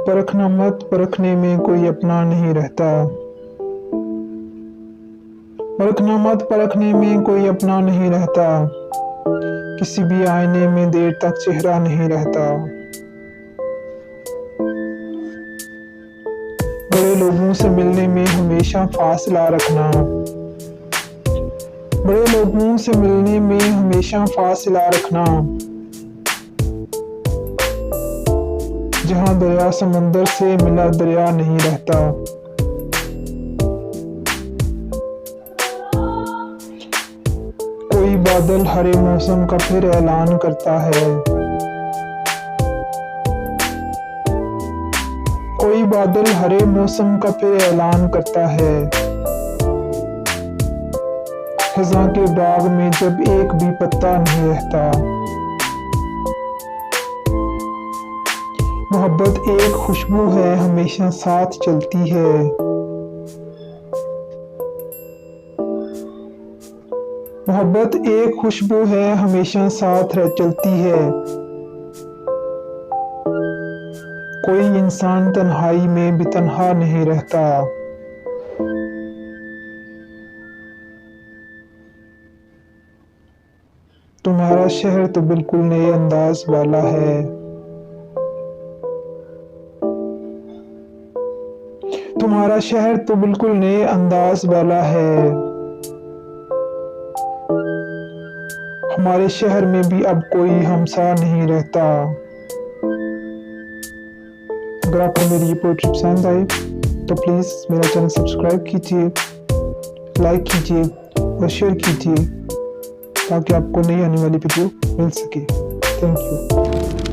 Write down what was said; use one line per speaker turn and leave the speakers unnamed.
परखना मत, परखने में कोई अपना नहीं रहता। परखना मत, परखने में कोई अपना नहीं रहता। किसी भी आईने में देर तक चेहरा नहीं रहता। बड़े लोगों से मिलने में हमेशा फासला रखना। बड़े लोगों से मिलने में हमेशा फासला रखना। जहाँ दरिया समंदर से मिला दरिया नहीं रहता। कोई बादल हरे मौसम का फिर ऐलान करता है। कोई बादल हरे मौसम का फिर ऐलान करता है। खज़ां के बाग में जब एक भी पत्ता नहीं रहता। मोहब्बत एक खुशबू है, हमेशा साथ चलती है। मोहब्बत एक खुशबू है, हमेशा साथ चलती है। कोई इंसान तन्हाई में भी तन्हा नहीं रहता। तुम्हारा शहर तो बिल्कुल नए अंदाज वाला है। तुम्हारा शहर तो बिल्कुल नए अंदाज वाला है। हमारे शहर में भी अब कोई हमसा नहीं रहता। अगर आपको मेरी ये पोएट्री पसंद आई तो प्लीज़ मेरा चैनल सब्सक्राइब कीजिए, लाइक कीजिए और शेयर कीजिए ताकि आपको नई आने वाली वीडियो मिल सके। Thank you.